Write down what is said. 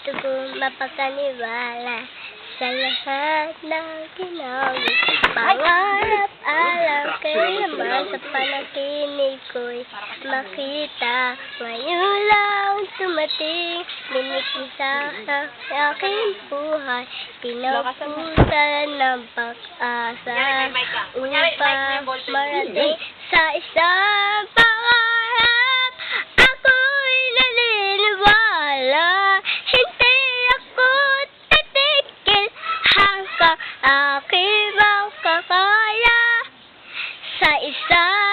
gusto kong mapakaniwala sa lahat ng ginawin. Pangarap, alam kailanman sa panaginip ko'y makita. Ngayon lang tumating, linitin sa aking buhay. Pinapuntan ng pag-asa upang marating sa isang pangarap. Ako'y naniniwala, hindi ako titigil hanggang aking makakaya sa isang